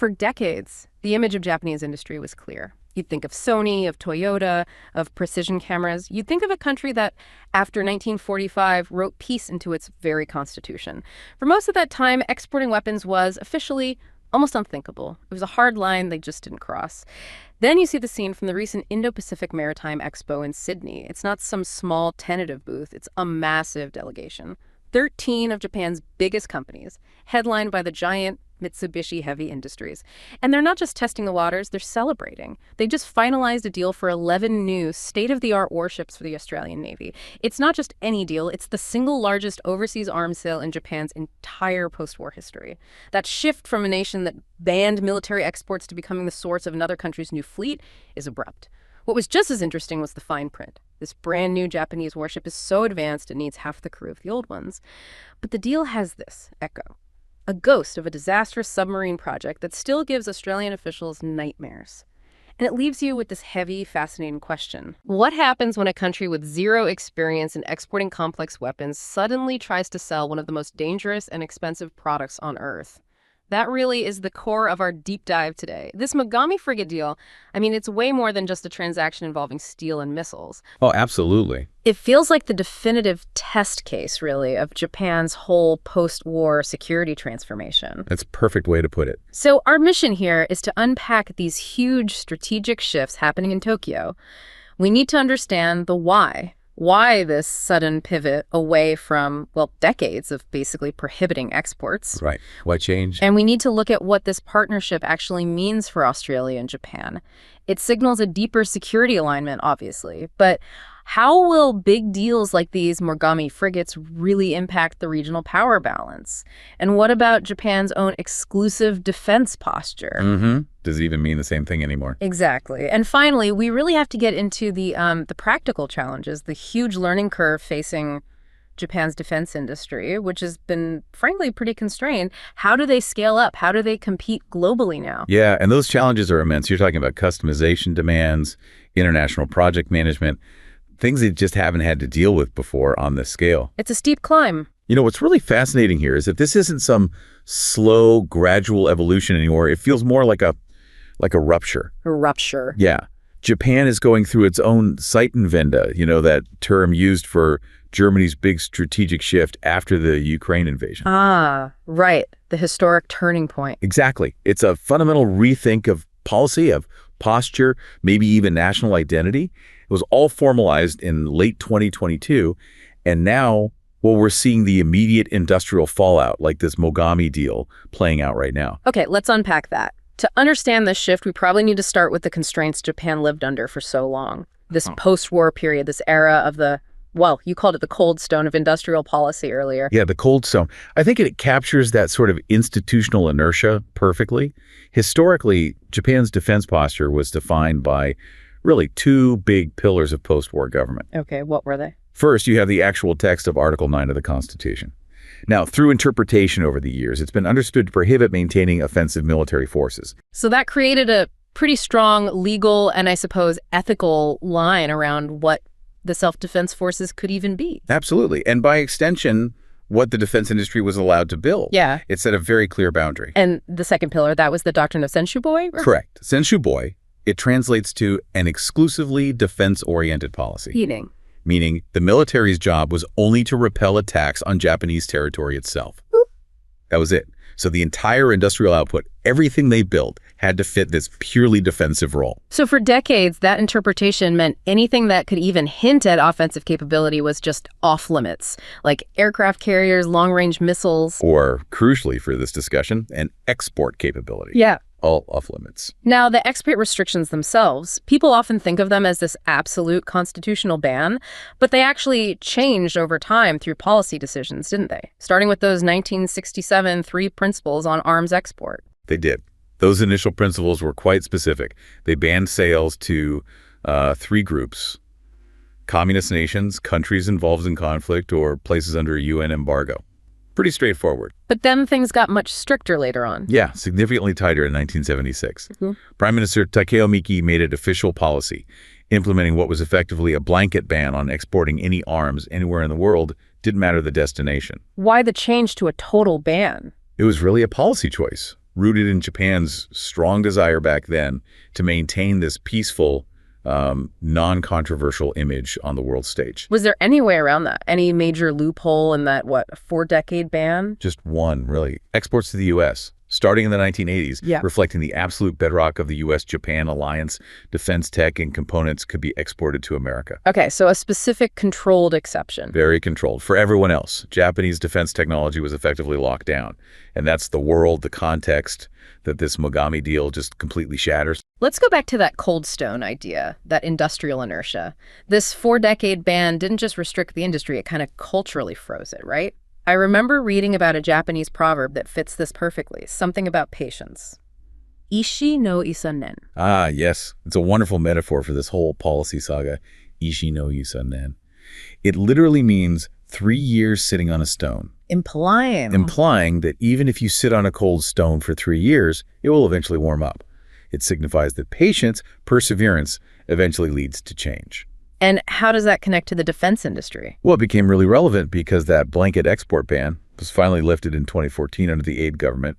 For decades, the image of Japanese industry was clear. You'd think of Sony, of Toyota, of precision cameras. You'd think of a country that, after 1945, wrote peace into its very constitution. For most of that time, exporting weapons was, officially, almost unthinkable. It was a hard line they just didn't cross. Then you see the scene from the recent Indo-Pacific Maritime Expo in Sydney. It's not some small tentative booth. It's a massive delegation. 13 of Japan's biggest companies, headlined by the giant Mitsubishi Heavy Industries. And they're not just testing the waters, they're celebrating. They just finalized a deal for 11 new state-of-the-art warships for the Australian Navy. It's not just any deal, it's the single largest overseas arms sale in Japan's entire post-war history. That shift from a nation that banned military exports to becoming the source of another country's new fleet is abrupt. What was just as interesting was the fine print. This brand new Japanese warship is so advanced it needs half the crew of the old ones. But the deal has this echo. A ghost of a disastrous submarine project that still gives Australian officials nightmares. And it leaves you with this heavy, fascinating question. What happens when a country with zero experience in exporting complex weapons suddenly tries to sell one of the most dangerous and expensive products on Earth? That really is the core of our deep dive today. This Mogami frigate deal, it's way more than just a transaction involving steel and missiles. Oh, absolutely. It feels like the definitive test case, really, of Japan's whole post-war security transformation. That's a perfect way to put it. So our mission here is to unpack these huge strategic shifts happening in Tokyo. We need to understand the why. Why this sudden pivot away from, decades of basically prohibiting exports. Right. Why change? And we need to look at what this partnership actually means for Australia and Japan. It signals a deeper security alignment, obviously, but how will big deals like these Mogami frigates really impact the regional power balance? And what about Japan's own exclusive defense posture? Does it even mean the same thing anymore? Exactly. And finally, we really have to get into the practical challenges, the huge learning curve facing Japan's defense industry, which has been, frankly, pretty constrained. How do they scale up? How do they compete globally now? Yeah, and those challenges are immense. You're talking about customization demands, international project management, things they just haven't had to deal with before on this scale. It's a steep climb. You know, what's really fascinating here is that this isn't some slow, gradual evolution anymore. It feels more like a rupture. A rupture. Yeah. Japan is going through its own Zeitenwende, that term used for Germany's big strategic shift after the Ukraine invasion. Ah, right. The historic turning point. Exactly. It's a fundamental rethink of policy, of posture, maybe even national identity. It was all formalized in late 2022, and now, we're seeing the immediate industrial fallout, like this Mogami deal playing out right now. Okay, let's unpack that. To understand this shift, we probably need to start with the constraints Japan lived under for so long. This post-war period, this era of you called it the cold stone of industrial policy earlier. Yeah, the cold stone. I think it captures that sort of institutional inertia perfectly. Historically, Japan's defense posture was defined by really two big pillars of post-war government. Okay, what were they? First, you have the actual text of Article 9 of the Constitution. Now, through interpretation over the years, it's been understood to prohibit maintaining offensive military forces. So that created a pretty strong legal and, I suppose, ethical line around what the self-defense forces could even be. Absolutely. And by extension, what the defense industry was allowed to build. Yeah. It set a very clear boundary. And the second pillar, that was the doctrine of Senshuboi? Correct. Senshuboi, it translates to an exclusively defense-oriented policy. Meaning the military's job was only to repel attacks on Japanese territory itself. Boop. That was it. So the entire industrial output, everything they built, had to fit this purely defensive role. So for decades, that interpretation meant anything that could even hint at offensive capability was just off limits, like aircraft carriers, long-range missiles. Or, crucially for this discussion, an export capability. Yeah. All off limits. Now, the export restrictions themselves, people often think of them as this absolute constitutional ban, but they actually changed over time through policy decisions, didn't they? Starting with those 1967 three principles on arms export. They did. Those initial principles were quite specific. They banned sales to three groups: communist nations, countries involved in conflict, or places under a UN embargo. Pretty straightforward. But then things got much stricter later on. Yeah, significantly tighter in 1976. Prime Minister Takeo Miki made it official policy, implementing what was effectively a blanket ban on exporting any arms anywhere in the world, didn't matter the destination. Why the change to a total ban? It was really a policy choice. rooted in Japan's strong desire back then to maintain this peaceful, non-controversial image on the world stage. Was there any way around that? Any major loophole in that, 4-decade ban? Just one, really. Exports to the U.S., starting in the 1980s, reflecting the absolute bedrock of the U.S.-Japan alliance, defense tech and components could be exported to America. Okay, so a specific controlled exception. Very controlled. For everyone else, Japanese defense technology was effectively locked down. And that's the world, the context that this Mogami deal just completely shatters. Let's go back to that cold stone idea, that industrial inertia. This 4-decade ban didn't just restrict the industry, it kind of culturally froze it, right? I remember reading about a Japanese proverb that fits this perfectly, something about patience. Ishi no isanen. Ah, yes. It's a wonderful metaphor for this whole policy saga, Ishi no isanen. It literally means 3 years sitting on a stone. Implying that even if you sit on a cold stone for 3 years, it will eventually warm up. It signifies that patience, perseverance, eventually leads to change. And how does that connect to the defense industry? Well, it became really relevant because that blanket export ban was finally lifted in 2014 under the Abe government.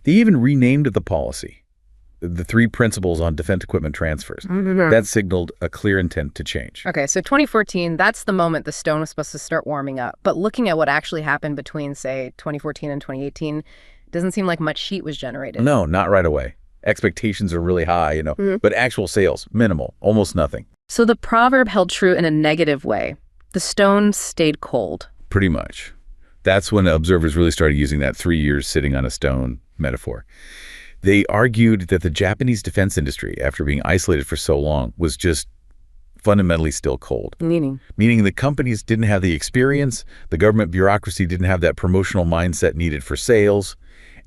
They even renamed the policy, the 3 principles on defense equipment transfers. That signaled a clear intent to change. Okay, so 2014, that's the moment the stone was supposed to start warming up. But looking at what actually happened between, say, 2014 and 2018, it doesn't seem like much heat was generated. No, not right away. Expectations are really high, but actual sales, minimal, almost nothing. So the proverb held true in a negative way. The stone stayed cold. Pretty much. That's when observers really started using that 3 years sitting on a stone metaphor. They argued that the Japanese defense industry, after being isolated for so long, was just fundamentally still cold. Meaning the companies didn't have the experience, the government bureaucracy didn't have that promotional mindset needed for sales,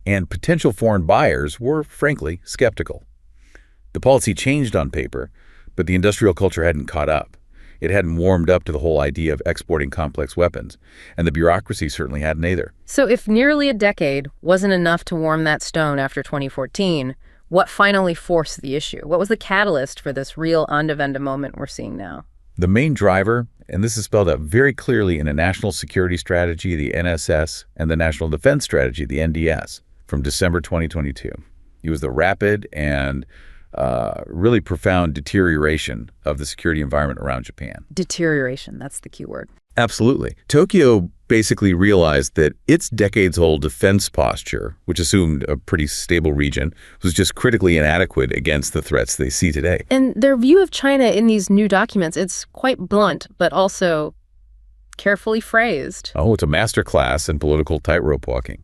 and potential foreign buyers were, frankly, skeptical. The policy changed on paper, but the industrial culture hadn't caught up. It hadn't warmed up to the whole idea of exporting complex weapons, and the bureaucracy certainly hadn't either. So if nearly a decade wasn't enough to warm that stone after 2014, what finally forced the issue? What was the catalyst for this real on-the-venda moment we're seeing now? The main driver, and this is spelled out very clearly in the National Security Strategy, the NSS, and the National Defense Strategy, the NDS, from December 2022. It was the rapid and really profound deterioration of the security environment around Japan. Deterioration, that's the key word. Absolutely. Tokyo basically realized that its decades-old defense posture, which assumed a pretty stable region, was just critically inadequate against the threats they see today. And their view of China in these new documents, it's quite blunt, but also carefully phrased. Oh, it's a masterclass in political tightrope walking.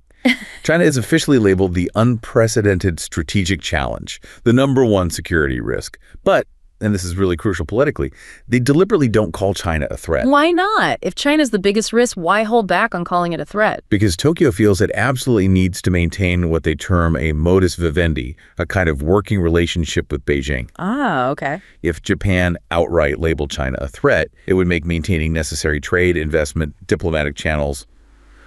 China is officially labeled the unprecedented strategic challenge, the #1 security risk. But, and this is really crucial politically, they deliberately don't call China a threat. Why not? If China's the biggest risk, why hold back on calling it a threat? Because Tokyo feels it absolutely needs to maintain what they term a modus vivendi, a kind of working relationship with Beijing. Ah, okay. If Japan outright labeled China a threat, it would make maintaining necessary trade, investment, diplomatic channels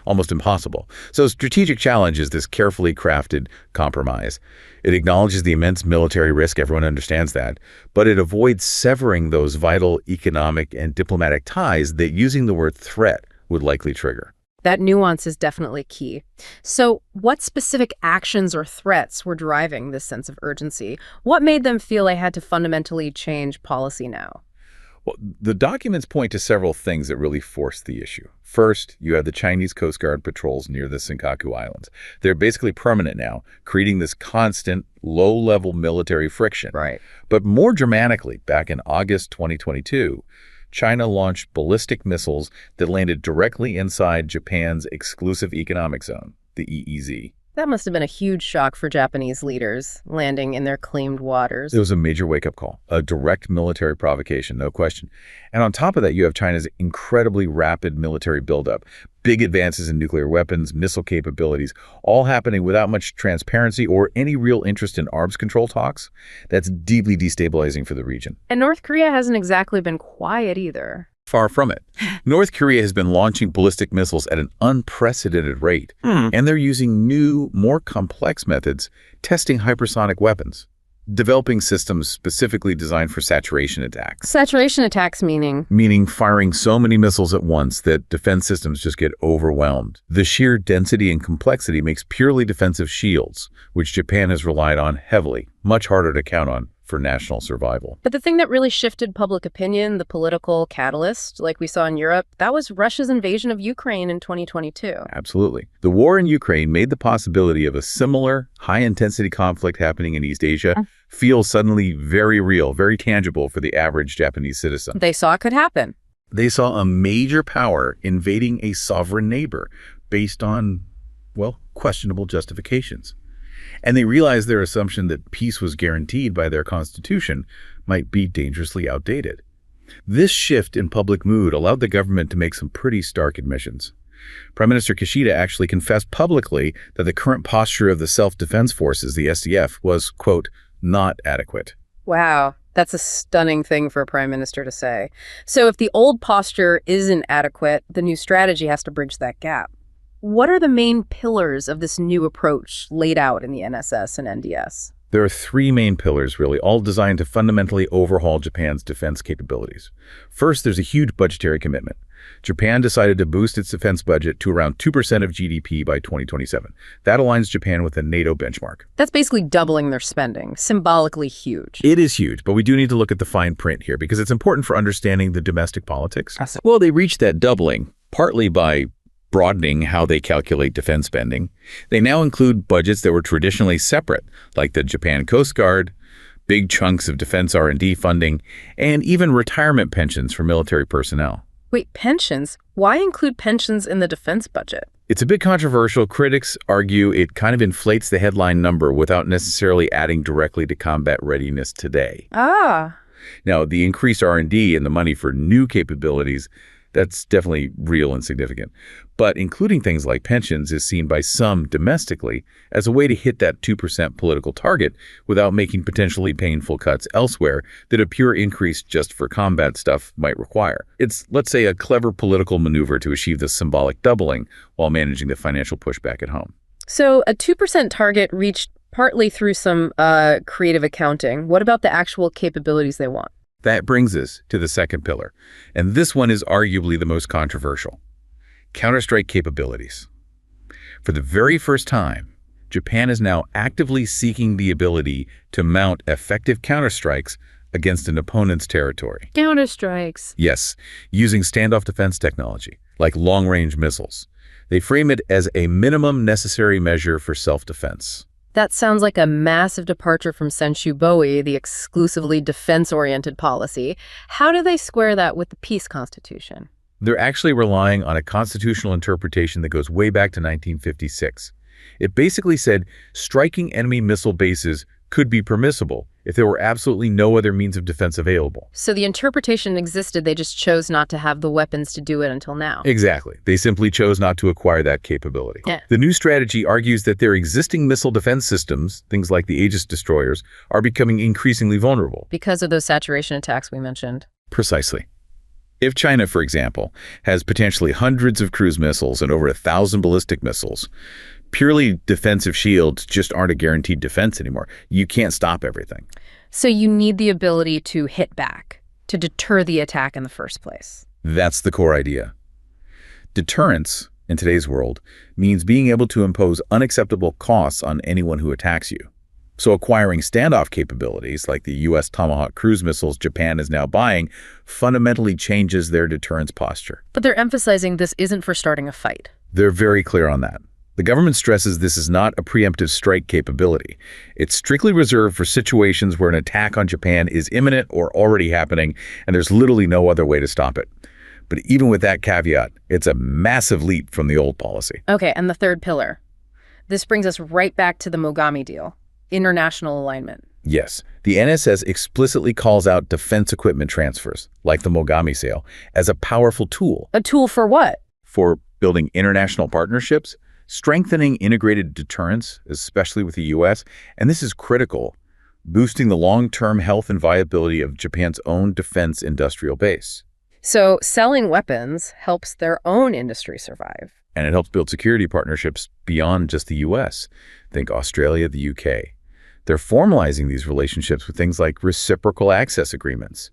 almost impossible. So strategic challenge is this carefully crafted compromise. It acknowledges the immense military risk, everyone understands that, but it avoids severing those vital economic and diplomatic ties that using the word threat would likely trigger. That nuance is definitely key. So what specific actions or threats were driving this sense of urgency? What made them feel they had to fundamentally change policy now? Well, the documents point to several things that really forced the issue. First, you have the Chinese Coast Guard patrols near the Senkaku Islands. They're basically permanent now, creating this constant, low-level military friction. Right. But more dramatically, back in August 2022, China launched ballistic missiles that landed directly inside Japan's exclusive economic zone, the EEZ. That must have been a huge shock for Japanese leaders, landing in their claimed waters. It was a major wake-up call, a direct military provocation, no question. And on top of that, you have China's incredibly rapid military buildup, big advances in nuclear weapons, missile capabilities, all happening without much transparency or any real interest in arms control talks. That's deeply destabilizing for the region. And North Korea hasn't exactly been quiet either. Far from it. North Korea has been launching ballistic missiles at an unprecedented rate, and they're using new, more complex methods, testing hypersonic weapons. developing systems specifically designed for saturation attacks. Saturation attacks meaning? Meaning firing so many missiles at once that defense systems just get overwhelmed. The sheer density and complexity makes purely defensive shields, which Japan has relied on heavily, much harder to count on for national survival. But the thing that really shifted public opinion, the political catalyst, like we saw in Europe, that was Russia's invasion of Ukraine in 2022. Absolutely. The war in Ukraine made the possibility of a similar high-intensity conflict happening in East Asia feel suddenly very real, very tangible for the average Japanese citizen. They saw it could happen. They saw a major power invading a sovereign neighbor based on, well, questionable justifications. And they realized their assumption that peace was guaranteed by their constitution might be dangerously outdated. This shift in public mood allowed the government to make some pretty stark admissions. Prime Minister Kishida actually confessed publicly that the current posture of the Self-Defense Forces, the SDF, was, quote, not adequate. Wow, that's a stunning thing for a prime minister to say. So if the old posture isn't adequate, the new strategy has to bridge that gap. What are the main pillars of this new approach laid out in the NSS and NDS? There are three main pillars, really, all designed to fundamentally overhaul Japan's defense capabilities. First, there's a huge budgetary commitment. Japan decided to boost its defense budget to around 2% of GDP by 2027. That aligns Japan with the NATO benchmark. That's basically doubling their spending, symbolically huge. It is huge, but we do need to look at the fine print here because it's important for understanding the domestic politics. Well, they reached that doubling partly by broadening how they calculate defense spending. They now include budgets that were traditionally separate, like the Japan Coast Guard, big chunks of defense R&D funding, and even retirement pensions for military personnel. Wait, pensions? Why include pensions in the defense budget? It's a bit controversial. Critics argue it kind of inflates the headline number without necessarily adding directly to combat readiness today. Now, the increased R&D and the money for new capabilities, that's definitely real and significant. But including things like pensions is seen by some domestically as a way to hit that 2% political target without making potentially painful cuts elsewhere that a pure increase just for combat stuff might require. It's, let's say, a clever political maneuver to achieve the symbolic doubling while managing the financial pushback at home. So a 2% target reached partly through some creative accounting. What about the actual capabilities they want? That brings us to the second pillar, and this one is arguably the most controversial. Counterstrike capabilities. For the very first time, Japan is now actively seeking the ability to mount effective counterstrikes against an opponent's territory. Counterstrikes. Yes, using standoff defense technology, like long-range missiles. They frame it as a minimum necessary measure for self-defense. That sounds like a massive departure from Senshuboi, the exclusively defense-oriented policy. How do they square that with the peace constitution? They're actually relying on a constitutional interpretation that goes way back to 1956. It basically said striking enemy missile bases could be permissible if there were absolutely no other means of defense available. So the interpretation existed, they just chose not to have the weapons to do it until now. Exactly. They simply chose not to acquire that capability. The new strategy argues that their existing missile defense systems, things like the Aegis destroyers, are becoming increasingly vulnerable. Because of those saturation attacks we mentioned. Precisely. If China, for example, has potentially hundreds of cruise missiles and over 1,000 ballistic missiles, purely defensive shields just aren't a guaranteed defense anymore. You can't stop everything. So you need the ability to hit back, to deter the attack in the first place. That's the core idea. Deterrence, in today's world, means being able to impose unacceptable costs on anyone who attacks you. So acquiring standoff capabilities, like the U.S. Tomahawk cruise missiles Japan is now buying, fundamentally changes their deterrence posture. But they're emphasizing this isn't for starting a fight. They're very clear on that. The government stresses this is not a preemptive strike capability. It's strictly reserved for situations where an attack on Japan is imminent or already happening, and there's literally no other way to stop it. But even with that caveat, it's a massive leap from the old policy. Okay, and the third pillar. This brings us right back to the Mogami deal, international alignment. Yes, the NSS explicitly calls out defense equipment transfers, like the Mogami sale, as a powerful tool. A tool for what? For building international partnerships, strengthening integrated deterrence, especially with the U.S., and this is critical, boosting the long-term health and viability of Japan's own defense industrial base. So selling weapons helps their own industry survive. And it helps build security partnerships beyond just the U.S. Think Australia, the U.K. They're formalizing these relationships with things like reciprocal access agreements.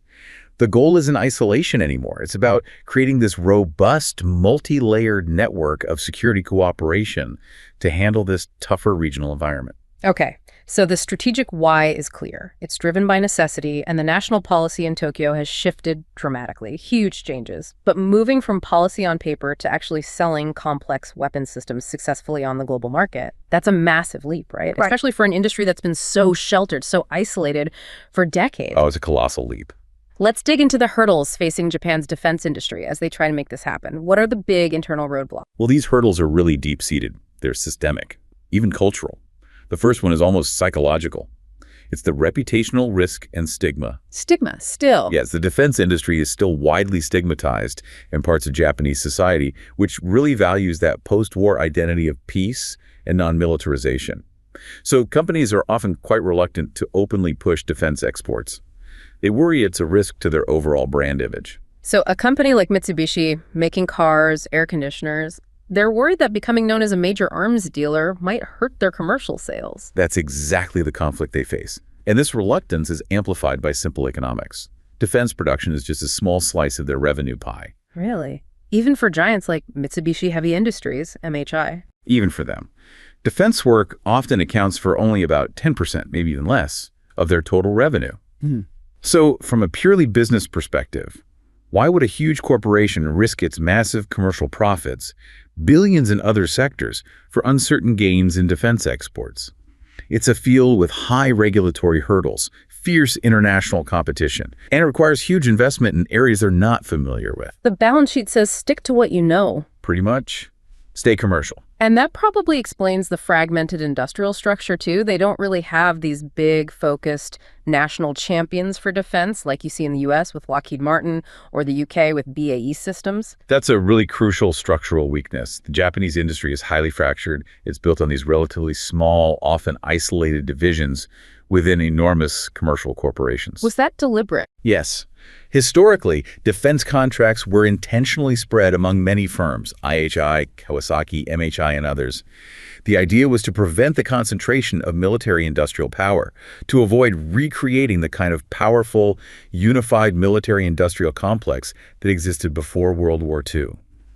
The goal isn't isolation anymore. It's about creating this robust, multi-layered network of security cooperation to handle this tougher regional environment. Okay, so the strategic why is clear. It's driven by necessity, and the national policy in Tokyo has shifted dramatically. Huge changes. But moving from policy on paper to actually selling complex weapon systems successfully on the global market, that's a massive leap, right? Especially for an industry that's been so sheltered, so isolated for decades. Oh, it's a colossal leap. Let's dig into the hurdles facing Japan's defense industry as they try to make this happen. What are the big internal roadblocks? Well, these hurdles are really deep-seated. They're systemic, even cultural. The first one is almost psychological. It's the reputational risk and stigma. Stigma, still. Yes, the defense industry is still widely stigmatized in parts of Japanese society, which really values that post-war identity of peace and non-militarization. So companies are often quite reluctant to openly push defense exports. They worry it's a risk to their overall brand image. So a company like Mitsubishi, making cars, air conditioners, they're worried that becoming known as a major arms dealer might hurt their commercial sales. That's exactly the conflict they face. And this reluctance is amplified by simple economics. Defense production is just a small slice of their revenue pie. Really? Even for giants like Mitsubishi Heavy Industries, MHI? Even for them. Defense work often accounts for only about 10%, maybe even less, of their total revenue. So, from a purely business perspective, why would a huge corporation risk its massive commercial profits, billions in other sectors, for uncertain gains in defense exports? It's a field with high regulatory hurdles, fierce international competition, and it requires huge investment in areas they're not familiar with. The balance sheet says stick to what you know. Pretty much. Stay commercial. And that probably explains the fragmented industrial structure, too. They don't really have these big, focused national champions for defense like you see in the U.S. with Lockheed Martin or the U.K. with BAE Systems. That's a really crucial structural weakness. The Japanese industry is highly fractured. It's built on these relatively small, often isolated divisions within enormous commercial corporations. Was that deliberate? Yes. Historically, defense contracts were intentionally spread among many firms, IHI, Kawasaki, MHI, and others. The idea was to prevent the concentration of military-industrial power, to avoid recreating the kind of powerful, unified military-industrial complex that existed before World War II.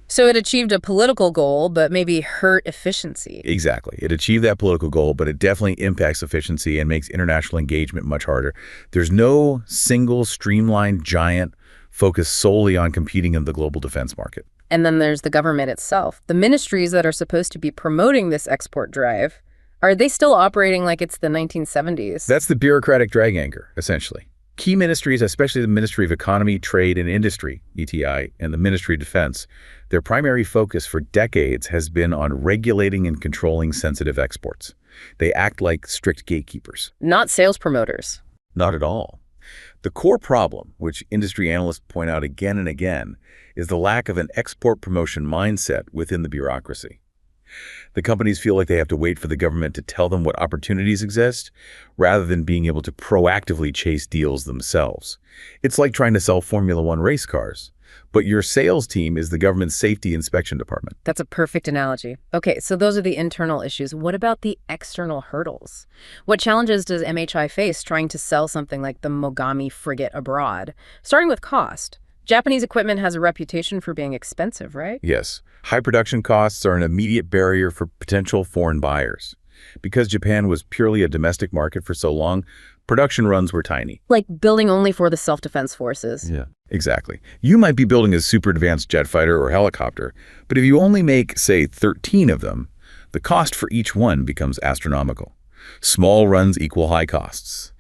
So it achieved a political goal, but maybe hurt efficiency. Exactly. It achieved that political goal, but it definitely impacts efficiency and makes international engagement much harder. There's no single streamlined giant focused solely on competing in the global defense market. And then there's the government itself. The ministries that are supposed to be promoting this export drive, are they still operating like it's the 1970s? That's the bureaucratic drag anchor, essentially. Key ministries, especially the Ministry of Economy, Trade, and Industry, ETI, and the Ministry of Defense, their primary focus for decades has been on regulating and controlling sensitive exports. They act like strict gatekeepers. Not sales promoters. Not at all. The core problem, which industry analysts point out again and again, is the lack of an export promotion mindset within the bureaucracy. The companies feel like they have to wait for the government to tell them what opportunities exist, rather than being able to proactively chase deals themselves. It's like trying to sell Formula One race cars, but your sales team is the government's safety inspection department. That's a perfect analogy. Okay, so those are the internal issues. What about the external hurdles? What challenges does MHI face trying to sell something like the Mogami frigate abroad? Starting with cost. Japanese equipment has a reputation for being expensive, right? Yes. High production costs are an immediate barrier for potential foreign buyers. Because Japan was purely a domestic market for so long, production runs were tiny. Like building only for the self-defense forces. Yeah, exactly. You might be building a super advanced jet fighter or helicopter, but if you only make, say, 13 of them, the cost for each one becomes astronomical. Small runs equal high costs.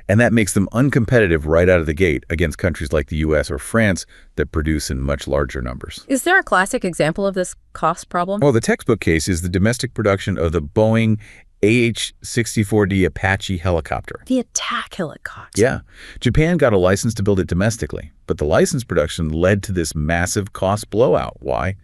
And that makes them uncompetitive right out of the gate against countries like the U.S. or France that produce in much larger numbers. Is there a classic example of this cost problem? Well, the textbook case is the domestic production of the Boeing AH-64D Apache helicopter. The attack helicopter. Yeah. Japan got a license to build it domestically, but the license production led to this massive cost blowout. Why?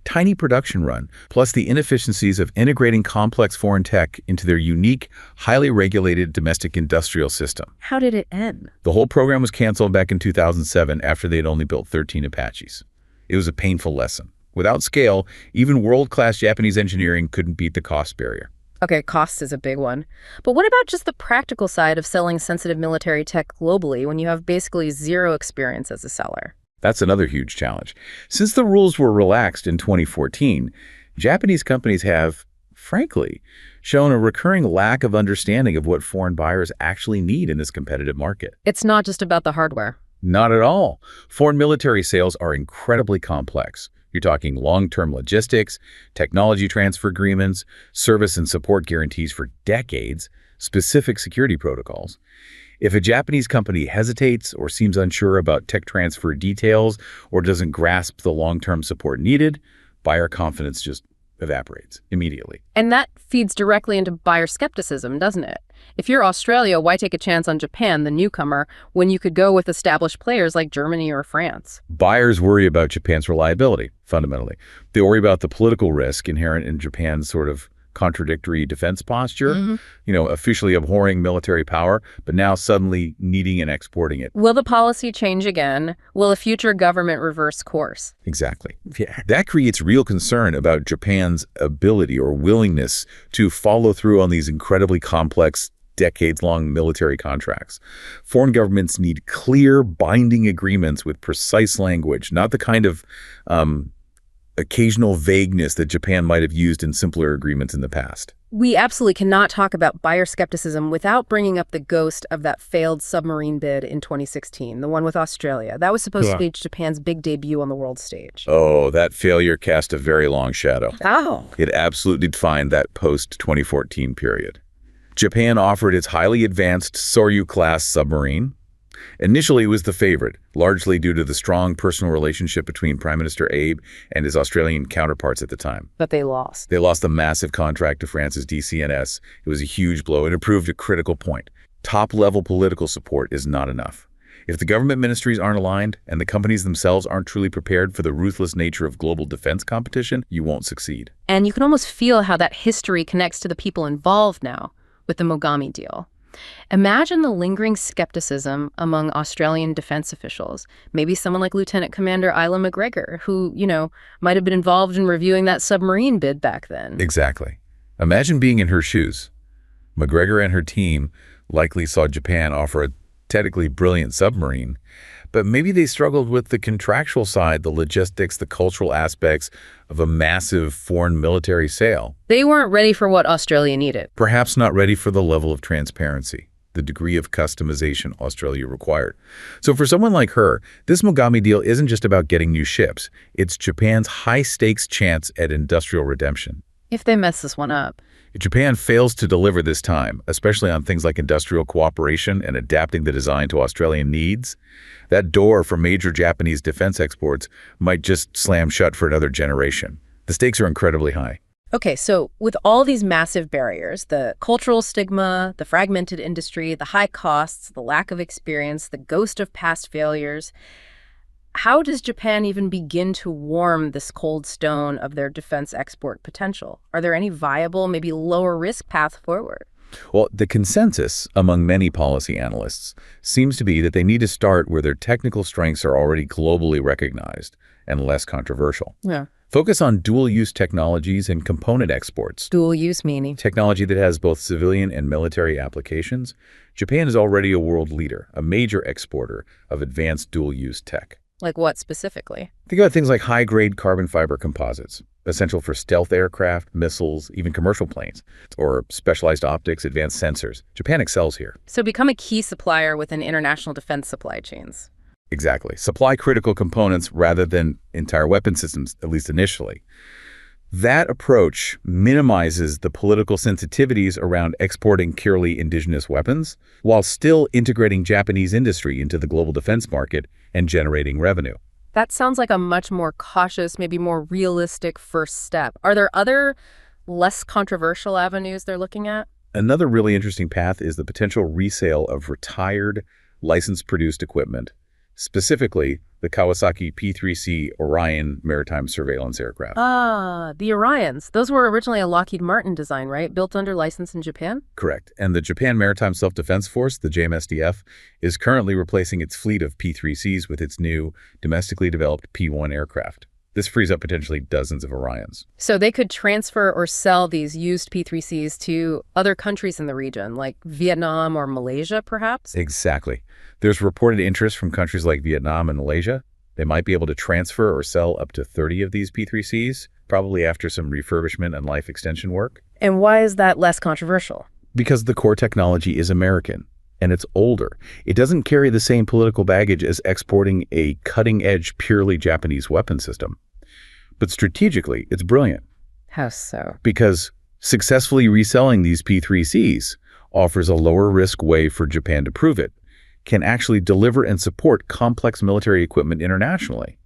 Tiny production run, plus the inefficiencies of integrating complex foreign tech into their unique, highly regulated domestic industrial system. How did it end? The whole program was canceled back in 2007 after they had only built 13 Apaches. It was a painful lesson. Without scale, even world-class Japanese engineering couldn't beat the cost barrier. Okay, cost is a big one. But what about just the practical side of selling sensitive military tech globally when you have basically zero experience as a seller? That's another huge challenge. Since the rules were relaxed in 2014, Japanese companies have, frankly, shown a recurring lack of understanding of what foreign buyers actually need in this competitive market. It's not just about the hardware. Not at all. Foreign military sales are incredibly complex. You're talking long-term logistics, technology transfer agreements, service and support guarantees for decades, specific security protocols. If a Japanese company hesitates or seems unsure about tech transfer details or doesn't grasp the long-term support needed, buyer confidence just evaporates immediately. And that feeds directly into buyer skepticism, doesn't it? If you're Australia, why take a chance on Japan, the newcomer, when you could go with established players like Germany or France? Buyers worry about Japan's reliability, fundamentally. They worry about the political risk inherent in Japan's sort of contradictory defense posture, officially abhorring military power, but now suddenly needing and exporting it. Will the policy change again? Will a future government reverse course? Exactly. Yeah. That creates real concern about Japan's ability or willingness to follow through on these incredibly complex, decades-long military contracts. Foreign governments need clear, binding agreements with precise language, not the kind of occasional vagueness that Japan might have used in simpler agreements in the past. We absolutely cannot talk about buyer skepticism without bringing up the ghost of that failed submarine bid in 2016, the one with Australia. That was supposed to be Japan's big debut on the world stage. Oh, that failure cast a very long shadow. Oh. It absolutely defined that post-2014 period. Japan offered its highly advanced Soryu-class submarine. Initially, it was the favorite, largely due to the strong personal relationship between Prime Minister Abe and his Australian counterparts at the time. But they lost. They lost the massive contract to France's DCNS. It was a huge blow, and it proved a critical point. Top-level political support is not enough. If the government ministries aren't aligned and the companies themselves aren't truly prepared for the ruthless nature of global defense competition, you won't succeed. And you can almost feel how that history connects to the people involved now with the Mogami deal. Imagine the lingering skepticism among Australian defense officials. Maybe someone like Lieutenant Commander Isla McGregor, who, might have been involved in reviewing that submarine bid back then. Exactly. Imagine being in her shoes. McGregor and her team likely saw Japan offer a technically brilliant submarine, but maybe they struggled with the contractual side, the logistics, the cultural aspects of a massive foreign military sale. They weren't ready for what Australia needed. Perhaps not ready for the level of transparency, the degree of customization Australia required. So for someone like her, this Mogami deal isn't just about getting new ships. It's Japan's high-stakes chance at industrial redemption. If they mess this one up. If Japan fails to deliver this time, especially on things like industrial cooperation and adapting the design to Australian needs, that door for major Japanese defense exports might just slam shut for another generation. The stakes are incredibly high. Okay, so with all these massive barriers, the cultural stigma, the fragmented industry, the high costs, the lack of experience, the ghost of past failures, how does Japan even begin to warm this cold stone of their defense export potential? Are there any viable, maybe lower risk paths forward? Well, the consensus among many policy analysts seems to be that they need to start where their technical strengths are already globally recognized and less controversial. Yeah. Focus on dual-use technologies and component exports. Dual-use meaning? Technology that has both civilian and military applications. Japan is already a world leader, a major exporter of advanced dual-use tech. Like what specifically? Think about things like high-grade carbon fiber composites, essential for stealth aircraft, missiles, even commercial planes, or specialized optics, advanced sensors. Japan excels here. So become a key supplier within international defense supply chains. Exactly. Supply critical components rather than entire weapon systems, at least initially. That approach minimizes the political sensitivities around exporting purely indigenous weapons, while still integrating Japanese industry into the global defense market and generating revenue. That sounds like a much more cautious, maybe more realistic first step. Are there other less controversial avenues they're looking at? Another really interesting path is the potential resale of retired, license-produced equipment, specifically the Kawasaki P3C Orion maritime surveillance aircraft. Ah, the Orions. Those were originally a Lockheed Martin design, right? Built under license in Japan? Correct. And the Japan Maritime Self-Defense Force, the JMSDF, is currently replacing its fleet of P3Cs with its new, domestically developed P1 aircraft. This frees up potentially dozens of Orions. So they could transfer or sell these used P-3Cs to other countries in the region, like Vietnam or Malaysia, perhaps? Exactly. There's reported interest from countries like Vietnam and Malaysia. They might be able to transfer or sell up to 30 of these P-3Cs, probably after some refurbishment and life extension work. And why is that less controversial? Because the core technology is American, and it's older. It doesn't carry the same political baggage as exporting a cutting-edge, purely Japanese weapon system. But strategically, it's brilliant. How so? Because successfully reselling these P-3Cs offers a lower-risk way for Japan to prove it, can actually deliver and support complex military equipment internationally.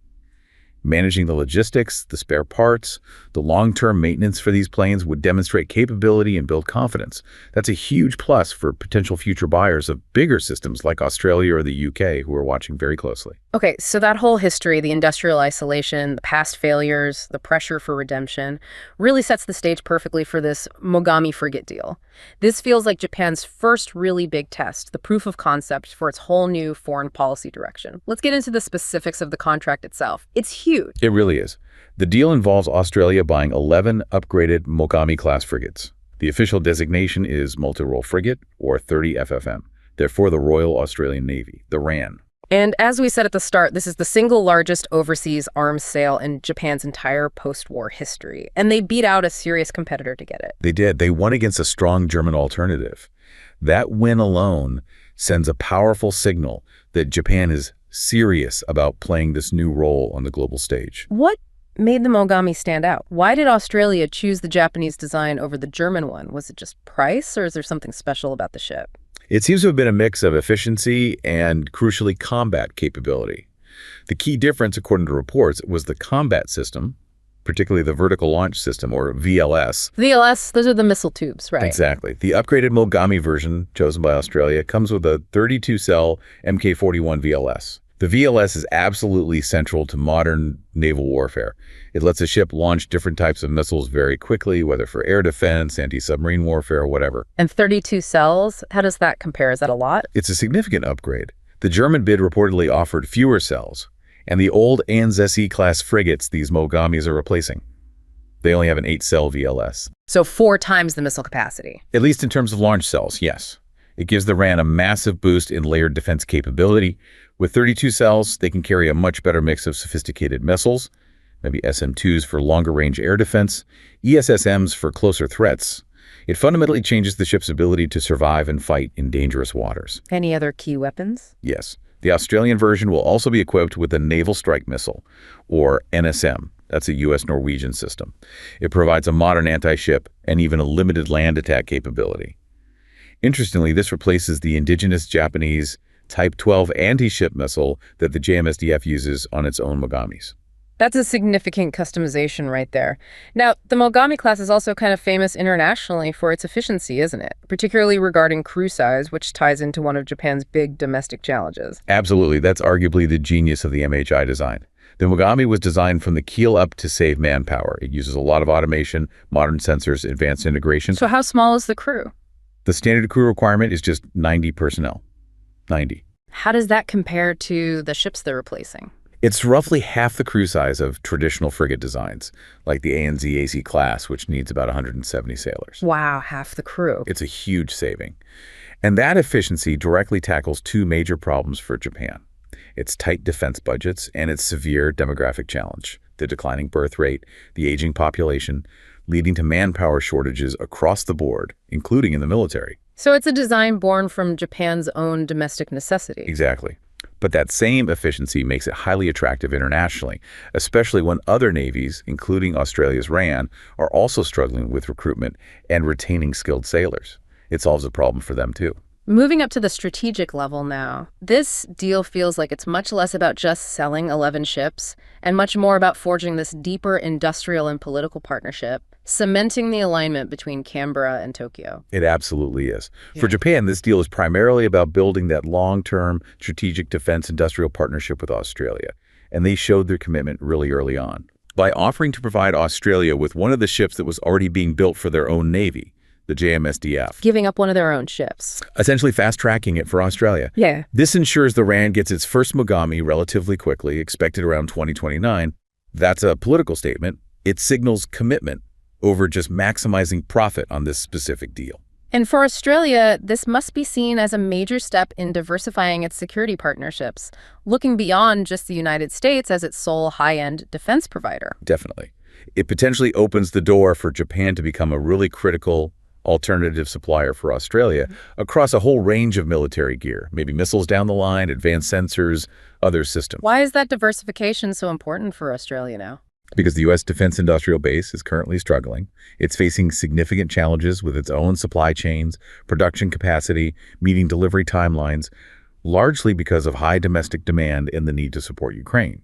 Managing the logistics, the spare parts, the long-term maintenance for these planes would demonstrate capability and build confidence. That's a huge plus for potential future buyers of bigger systems like Australia or the UK, who are watching very closely. Okay, so that whole history, the industrial isolation, the past failures, the pressure for redemption, really sets the stage perfectly for this Mogami frigate deal. This feels like Japan's first really big test, the proof of concept for its whole new foreign policy direction. Let's get into the specifics of the contract itself. It's huge. It really is. The deal involves Australia buying 11 upgraded Mogami-class frigates. The official designation is multi-role frigate, or 30 FFM. They're for the Royal Australian Navy, the RAN. And as we said at the start, this is the single largest overseas arms sale in Japan's entire post-war history. And they beat out a serious competitor to get it. They did. They won against a strong German alternative. That win alone sends a powerful signal that Japan is serious about playing this new role on the global stage. What made the Mogami stand out? Why did Australia choose the Japanese design over the German one? Was it just price, or is there something special about the ship? It seems to have been a mix of efficiency and, crucially, combat capability. The key difference, according to reports, was the combat system, particularly the vertical launch system, or VLS. VLS, those are the missile tubes, right? Exactly. The upgraded Mogami version, chosen by Australia, comes with a 32-cell Mk-41 VLS. The VLS is absolutely central to modern naval warfare. It lets a ship launch different types of missiles very quickly, whether for air defense, anti-submarine warfare, or whatever. And 32 cells, how does that compare? Is that a lot? It's a significant upgrade. The German bid reportedly offered fewer cells, and the old Anzesi-class frigates these Mogamis are replacing. They only have an 8-cell VLS. So 4 times the missile capacity. At least in terms of launch cells, yes. It gives the RAN a massive boost in layered defense capability. With 32 cells, they can carry a much better mix of sophisticated missiles, maybe SM-2s for longer-range air defense, ESSMs for closer threats. It fundamentally changes the ship's ability to survive and fight in dangerous waters. Any other key weapons? Yes. The Australian version will also be equipped with a Naval Strike Missile, or NSM. That's a U.S.-Norwegian system. It provides a modern anti-ship and even a limited land attack capability. Interestingly, this replaces the indigenous Japanese Type 12 anti-ship missile that the JMSDF uses on its own Mogamis. That's a significant customization right there. Now, the Mogami class is also kind of famous internationally for its efficiency, isn't it? Particularly regarding crew size, which ties into one of Japan's big domestic challenges. Absolutely. That's arguably the genius of the MHI design. The Mogami was designed from the keel up to save manpower. It uses a lot of automation, modern sensors, advanced integration. So how small is the crew? The standard crew requirement is just 90 personnel. 90. How does that compare to the ships they're replacing? It's roughly half the crew size of traditional frigate designs, like the ANZ-AC class, which needs about 170 sailors. Wow, half the crew. It's a huge saving. And that efficiency directly tackles 2 major problems for Japan: its tight defense budgets and its severe demographic challenge, the declining birth rate, the aging population, leading to manpower shortages across the board, including in the military. So it's a design born from Japan's own domestic necessity. Exactly. But that same efficiency makes it highly attractive internationally, especially when other navies, including Australia's RAN, are also struggling with recruitment and retaining skilled sailors. It solves a problem for them too. Moving up to the strategic level now, this deal feels like it's much less about just selling 11 ships and much more about forging this deeper industrial and political partnership, cementing the alignment between Canberra and Tokyo. It absolutely is. For Japan, this deal is primarily about building that long-term strategic defense industrial partnership with Australia, and they showed their commitment really early on by offering to provide Australia with one of the ships that was already being built for their own navy, the JMSDF. Giving up one of their own ships. Essentially fast-tracking it for Australia. Yeah. This ensures the RAN gets its first Mogami relatively quickly, expected around 2029, That's a political statement. It signals commitment over just maximizing profit on this specific deal. And for Australia, this must be seen as a major step in diversifying its security partnerships, looking beyond just the United States as its sole high-end defense provider. Definitely. It potentially opens the door for Japan to become a really critical alternative supplier for Australia across a whole range of military gear, maybe missiles down the line, advanced sensors, other systems. Why is that diversification so important for Australia now? Because the U.S. defense industrial base is currently struggling. It's facing significant challenges with its own supply chains, production capacity, meeting delivery timelines, largely because of high domestic demand and the need to support Ukraine.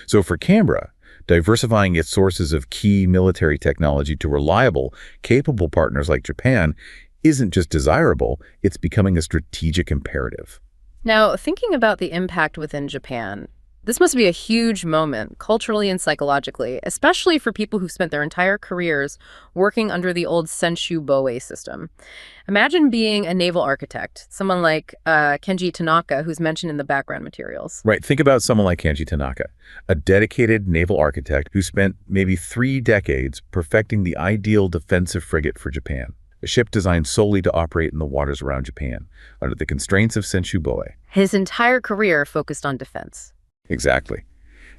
So for Canberra, diversifying its sources of key military technology to reliable, capable partners like Japan isn't just desirable, it's becoming a strategic imperative. Now, thinking about the impact within Japan, this must be a huge moment, culturally and psychologically, especially for people who've spent their entire careers working under the old Senshu Boei system. Imagine being a naval architect, someone like Kenji Tanaka, who's mentioned in the background materials. Right. Think about someone like Kenji Tanaka, a dedicated naval architect who spent maybe 3 decades perfecting the ideal defensive frigate for Japan, a ship designed solely to operate in the waters around Japan, under the constraints of Senshu Boei. His entire career focused on defense. Exactly.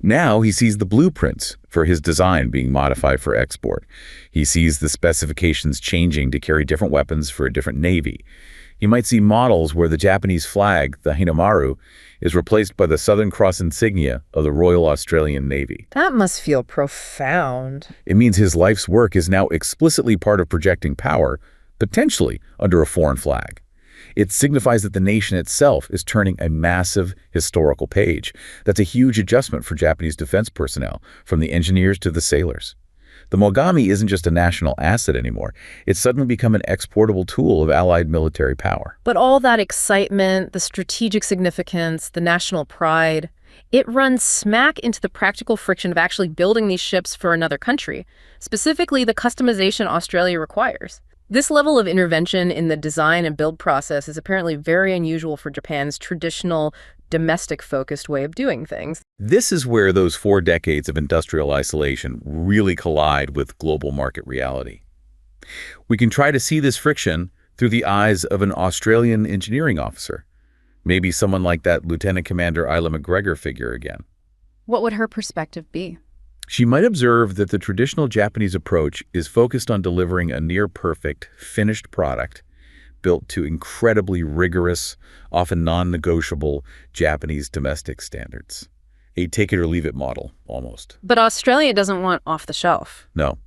Now he sees the blueprints for his design being modified for export. He sees the specifications changing to carry different weapons for a different navy. He might see models where the Japanese flag, the Hinamaru, is replaced by the Southern Cross insignia of the Royal Australian Navy. That must feel profound. It means his life's work is now explicitly part of projecting power, potentially under a foreign flag. It signifies that the nation itself is turning a massive historical page. That's a huge adjustment for Japanese defense personnel, from the engineers to the sailors. The Mogami isn't just a national asset anymore. It's suddenly become an exportable tool of Allied military power. But all that excitement, the strategic significance, the national pride, it runs smack into the practical friction of actually building these ships for another country, specifically the customization Australia requires. This level of intervention in the design and build process is apparently very unusual for Japan's traditional, domestic-focused way of doing things. This is where those 4 decades of industrial isolation really collide with global market reality. We can try to see this friction through the eyes of an Australian engineering officer, maybe someone like that Lieutenant Commander Isla McGregor figure again. What would her perspective be? She might observe that the traditional Japanese approach is focused on delivering a near-perfect, finished product built to incredibly rigorous, often non-negotiable Japanese domestic standards. A take-it-or-leave-it model, almost. But Australia doesn't want off-the-shelf. No.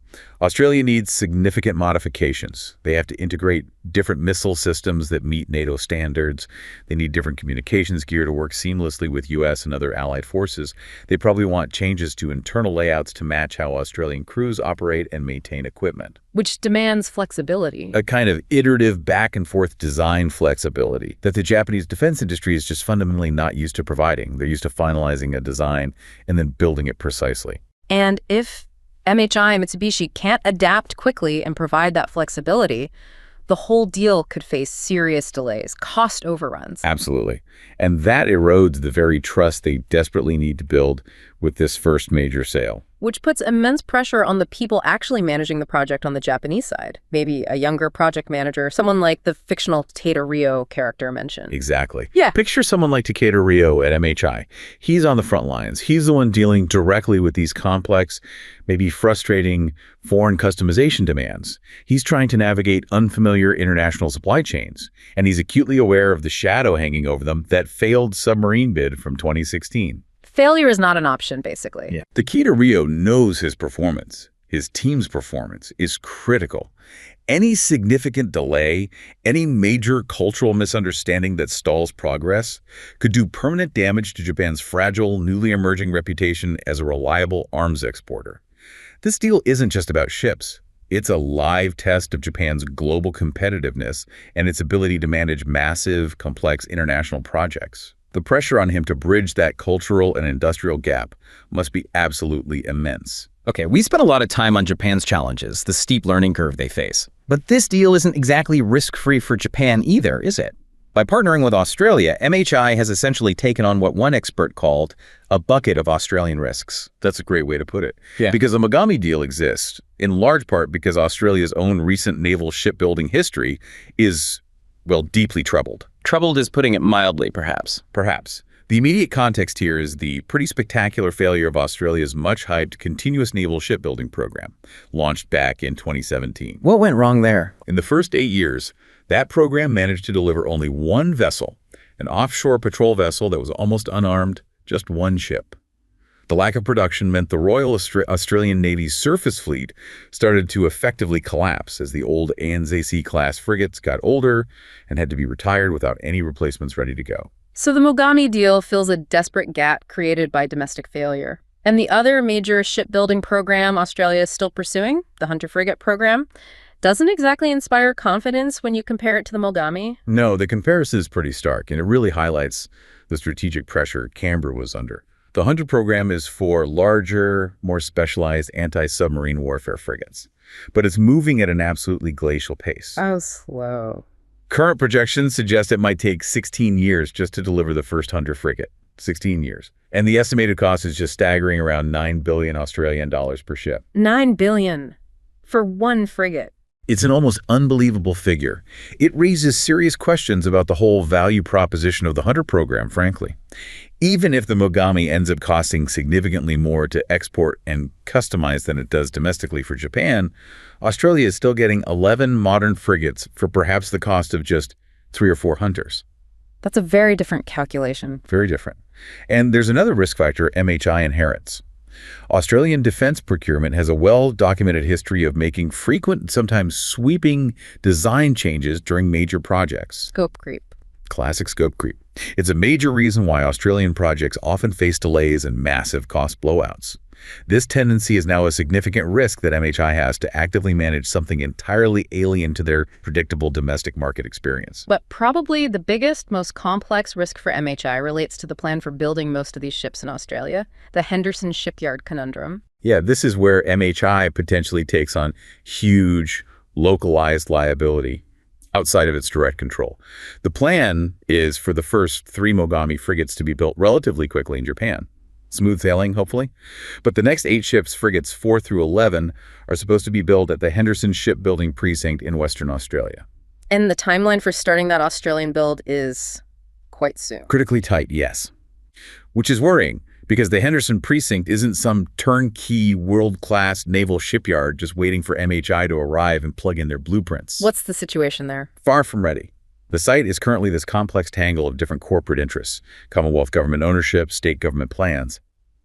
Australia needs significant modifications. They have to integrate different missile systems that meet NATO standards. They need different communications gear to work seamlessly with U.S. and other allied forces. They probably want changes to internal layouts to match how Australian crews operate and maintain equipment. Which demands flexibility. A kind of iterative back-and-forth design flexibility that the Japanese defense industry is just fundamentally not used to providing. They're used to finalizing a design and then building it precisely. And if MHI and Mitsubishi can't adapt quickly and provide that flexibility, the whole deal could face serious delays, cost overruns. Absolutely. And that erodes the very trust they desperately need to build with this first major sale. Which puts immense pressure on the people actually managing the project on the Japanese side. Maybe a younger project manager, someone like the fictional Takeda Ryo character mentioned. Exactly. Yeah. Picture someone like Takeda Ryo at MHI. He's on the front lines. He's the one dealing directly with these complex, maybe frustrating foreign customization demands. He's trying to navigate unfamiliar international supply chains, and he's acutely aware of the shadow hanging over them, that failed submarine bid from 2016. Failure is not an option, basically. Yeah. Takeda Ryo knows his performance, his team's performance, is critical. Any significant delay, any major cultural misunderstanding that stalls progress could do permanent damage to Japan's fragile, newly emerging reputation as a reliable arms exporter. This deal isn't just about ships. It's a live test of Japan's global competitiveness and its ability to manage massive, complex international projects. The pressure on him to bridge that cultural and industrial gap must be absolutely immense. Okay, we spent a lot of time on Japan's challenges, the steep learning curve they face. But this deal isn't exactly risk-free for Japan either, is it? By partnering with Australia, MHI has essentially taken on what one expert called a bucket of Australian risks. That's a great way to put it. Yeah. Because the Mogami deal exists, in large part because Australia's own recent naval shipbuilding history is, well, deeply troubled. Troubled is putting it mildly, perhaps. Perhaps. The immediate context here is the pretty spectacular failure of Australia's much-hyped continuous naval shipbuilding program, launched back in 2017. What went wrong there? In the first 8 years, that program managed to deliver only one vessel, an offshore patrol vessel that was almost unarmed, just one ship. The lack of production meant the Royal Australian Navy's surface fleet started to effectively collapse as the old ANZAC-class frigates got older and had to be retired without any replacements ready to go. So the Mogami deal fills a desperate gap created by domestic failure. And the other major shipbuilding program Australia is still pursuing, the Hunter Frigate program, doesn't exactly inspire confidence when you compare it to the Mogami. No, the comparison is pretty stark, and it really highlights the strategic pressure Canberra was under. The Hunter program is for larger, more specialized anti-submarine warfare frigates, but it's moving at an absolutely glacial pace. How slow. Current projections suggest it might take 16 years just to deliver the first Hunter frigate. 16 years. And the estimated cost is just staggering around 9 billion Australian dollars per ship. 9 billion for one frigate. It's an almost unbelievable figure. It raises serious questions about the whole value proposition of the Hunter program, frankly. Even if the Mogami ends up costing significantly more to export and customize than it does domestically for Japan, Australia is still getting 11 modern frigates for perhaps the cost of just 3 or 4 Hunters. That's a very different calculation. Very different. And there's another risk factor MHI inherits. Australian defense procurement has a well-documented history of making frequent, sometimes sweeping design changes during major projects. Scope creep. Classic scope creep. It's a major reason why Australian projects often face delays and massive cost blowouts. This tendency is now a significant risk that MHI has to actively manage something entirely alien to their predictable domestic market experience. But probably the biggest, most complex risk for MHI relates to the plan for building most of these ships in Australia, the Henderson Shipyard conundrum. Yeah, this is where MHI potentially takes on huge, localized liability outside of its direct control. The plan is for the first 3 Mogami frigates to be built relatively quickly in Japan. Smooth sailing, hopefully. But the next 8 ships, frigates 4 through 11, are supposed to be built at the Henderson Shipbuilding Precinct in Western Australia. And the timeline for starting that Australian build is quite soon. Critically tight, yes. Which is worrying, because the Henderson Precinct isn't some turnkey, world-class naval shipyard just waiting for MHI to arrive and plug in their blueprints. What's the situation there? Far from ready. The site is currently this complex tangle of different corporate interests, Commonwealth government ownership, state government plans,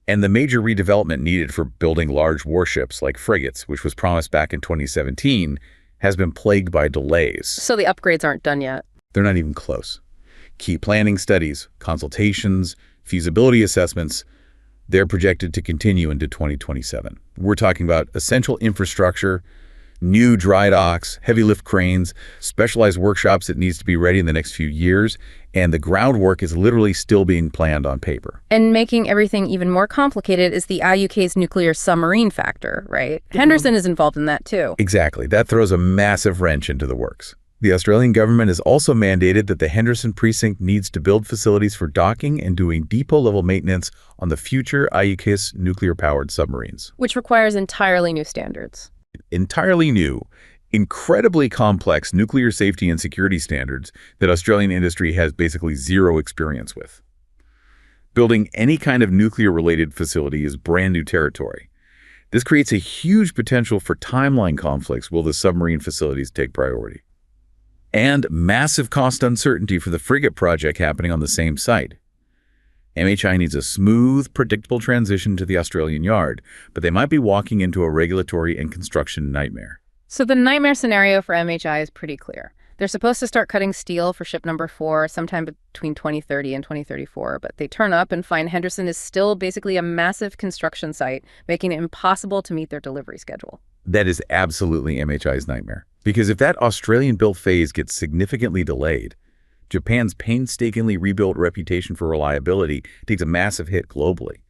and the major redevelopment needed for building large warships like frigates, which was promised back in 2017, has been plagued by delays. So the upgrades aren't done yet? They're not even close. Key planning studies, consultations, feasibility assessments, they're projected to continue into 2027. We're talking about essential infrastructure, new dry docks, heavy lift cranes, specialized workshops that needs to be ready in the next few years, and the groundwork is literally still being planned on paper. And making everything even more complicated is the IUK's nuclear submarine factor, right? Henderson is involved in that too. Exactly. That throws a massive wrench into the works. The Australian government has also mandated that the Henderson Precinct needs to build facilities for docking and doing depot-level maintenance on the future IUK's nuclear-powered submarines. Which requires entirely new standards. Entirely new, incredibly complex nuclear safety and security standards that Australian industry has basically zero experience with. Building any kind of nuclear-related facility is brand new territory. This creates a huge potential for timeline conflicts will the submarine facilities take priority. And massive cost uncertainty for the frigate project happening on the same site. MHI needs a smooth, predictable transition to the Australian yard, but they might be walking into a regulatory and construction nightmare. So the nightmare scenario for MHI is pretty clear. They're supposed to start cutting steel for ship number 4 sometime between 2030 and 2034, but they turn up and find Henderson is still basically a massive construction site, making it impossible to meet their delivery schedule. That is absolutely MHI's nightmare. Because if that Australian-built phase gets significantly delayed, Japan's painstakingly rebuilt reputation for reliability takes a massive hit globally.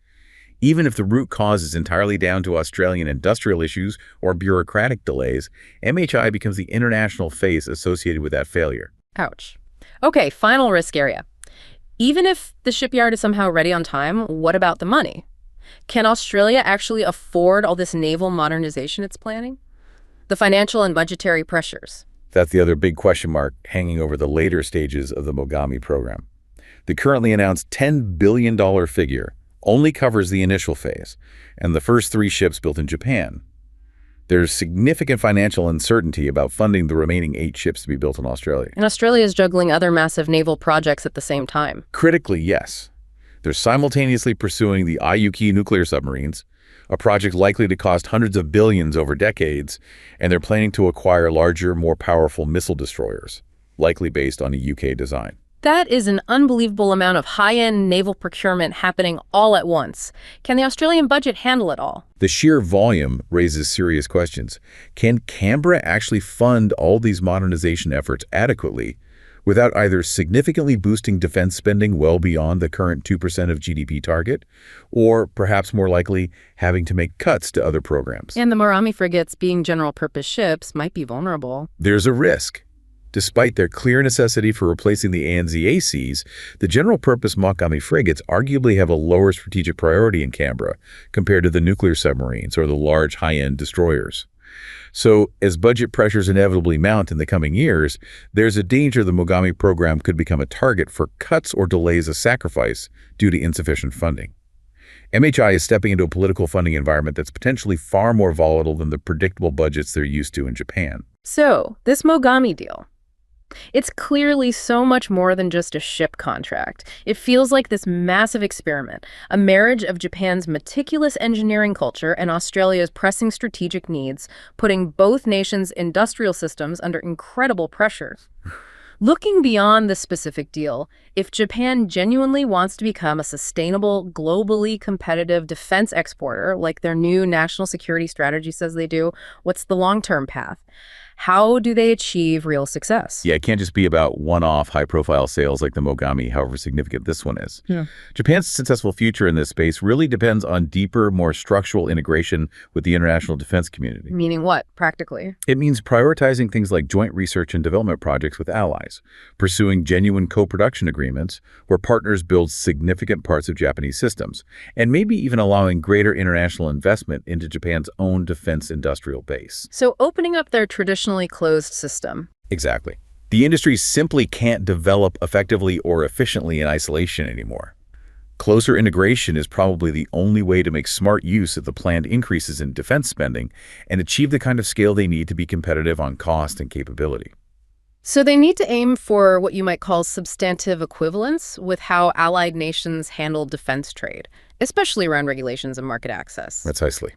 Even if the root cause is entirely down to Australian industrial issues or bureaucratic delays, MHI becomes the international face associated with that failure. Ouch. Okay, final risk area. Even if the shipyard is somehow ready on time, what about the money? Can Australia actually afford all this naval modernization it's planning? The financial and budgetary pressures. That's the other big question mark hanging over the later stages of the Mogami program. The currently announced $10 billion figure only covers the initial phase and the first 3 ships built in Japan. There's significant financial uncertainty about funding the remaining 8 ships to be built in Australia. And Australia is juggling other massive naval projects at the same time. Critically, yes. They're simultaneously pursuing the IUK nuclear submarines, a project likely to cost hundreds of billions over decades, and they're planning to acquire larger, more powerful missile destroyers, likely based on a UK design. That is an unbelievable amount of high-end naval procurement happening all at once. Can the Australian budget handle it all? The sheer volume raises serious questions. Can Canberra actually fund all these modernization efforts adequately without either significantly boosting defense spending well beyond the current 2% of GDP target, or perhaps more likely having to make cuts to other programs? And the Mogami frigates, being general-purpose ships, might be vulnerable. There's a risk. Despite their clear necessity for replacing the ANZACs, the general-purpose Mogami frigates arguably have a lower strategic priority in Canberra compared to the nuclear submarines or the large high-end destroyers. So, as budget pressures inevitably mount in the coming years, there's a danger the Mogami program could become a target for cuts or delays of sacrifice due to insufficient funding. MHI is stepping into a political funding environment that's potentially far more volatile than the predictable budgets they're used to in Japan. So, this Mogami deal. It's clearly so much more than just a ship contract. It feels like this massive experiment, a marriage of Japan's meticulous engineering culture and Australia's pressing strategic needs, putting both nations' industrial systems under incredible pressure. Looking beyond the specific deal, if Japan genuinely wants to become a sustainable, globally competitive defense exporter, like their new national security strategy says they do, what's the long-term path? How do they achieve real success? Yeah, it can't just be about one-off high-profile sales like the Mogami, however significant this one is. Yeah. Japan's successful future in this space really depends on deeper, more structural integration with the international defense community. Meaning what, practically? It means prioritizing things like joint research and development projects with allies, pursuing genuine co-production agreements where partners build significant parts of Japanese systems, and maybe even allowing greater international investment into Japan's own defense industrial base. So opening up their traditional closed system. Exactly. The industry simply can't develop effectively or efficiently in isolation anymore. Closer integration is probably the only way to make smart use of the planned increases in defense spending and achieve the kind of scale they need to be competitive on cost and capability. So they need to aim for what you might call substantive equivalence with how allied nations handle defense trade, especially around regulations and market access. Precisely.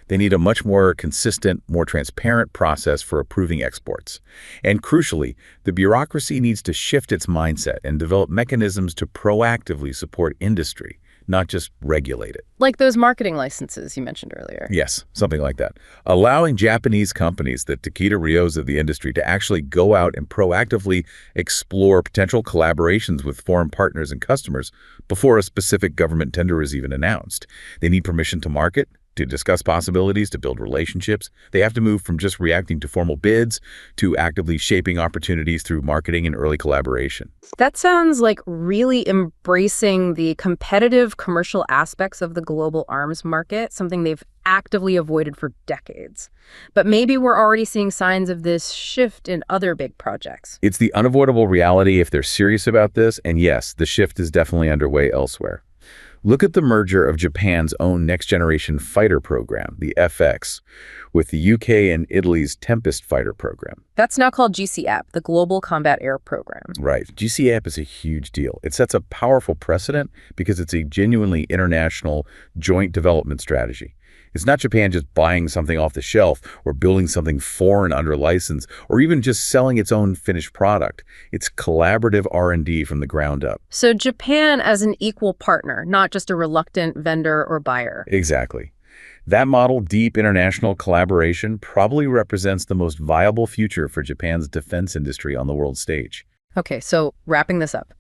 They need a much more consistent, more transparent process for approving exports. And crucially, the bureaucracy needs to shift its mindset and develop mechanisms to proactively support industry, not just regulate it. Like those marketing licenses you mentioned earlier. Yes, something like that. Allowing Japanese companies, the Takeda Ryos of the industry, to actually go out and proactively explore potential collaborations with foreign partners and customers before a specific government tender is even announced. They need permission to market, to discuss possibilities, to build relationships. They have to move from just reacting to formal bids to actively shaping opportunities through marketing and early collaboration. That sounds like really embracing the competitive commercial aspects of the global arms market, something they've actively avoided for decades. But maybe we're already seeing signs of this shift in other big projects. It's the unavoidable reality if they're serious about this, and yes, the shift is definitely underway elsewhere. Look at the merger of Japan's own next-generation fighter program, the FX, with the UK and Italy's Tempest fighter program. That's now called GCAP, the Global Combat Air Program. Right. GCAP is a huge deal. It sets a powerful precedent because it's a genuinely international joint development strategy. It's not Japan just buying something off the shelf or building something foreign under license or even just selling its own finished product. It's collaborative R&D from the ground up. So Japan as an equal partner, not just a reluctant vendor or buyer. Exactly. That model, deep international collaboration, probably represents the most viable future for Japan's defense industry on the world stage. Okay, so wrapping this up.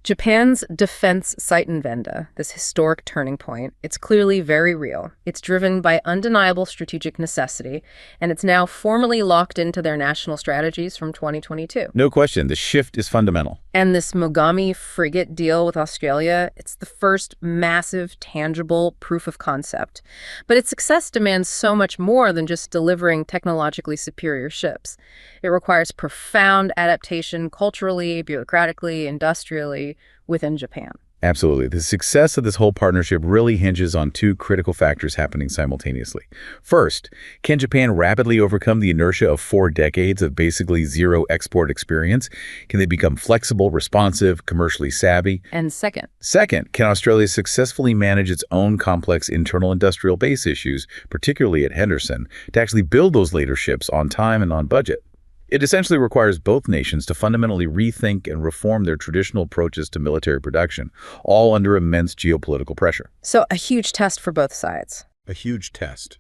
Japan's defense Zeitenwende, this historic turning point, it's clearly very real. It's driven by undeniable strategic necessity, and it's now formally locked into their national strategies from 2022. No question, the shift is fundamental. And this Mogami frigate deal with Australia, it's the first massive, tangible proof of concept. But its success demands so much more than just delivering technologically superior ships. It requires profound adaptation culturally, bureaucratically, industrially, within Japan. Absolutely. The success of this whole partnership really hinges on two critical factors happening simultaneously. First, can Japan rapidly overcome the inertia of 4 decades of basically zero export experience? Can they become flexible, responsive, commercially savvy? And second, can Australia successfully manage its own complex internal industrial base issues, particularly at Henderson, to actually build those later ships on time and on budget? It essentially requires both nations to fundamentally rethink and reform their traditional approaches to military production, all under immense geopolitical pressure. So a huge test for both sides. A huge test.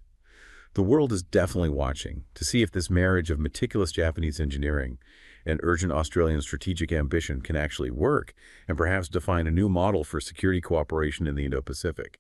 The world is definitely watching to see if this marriage of meticulous Japanese engineering and urgent Australian strategic ambition can actually work and perhaps define a new model for security cooperation in the Indo-Pacific.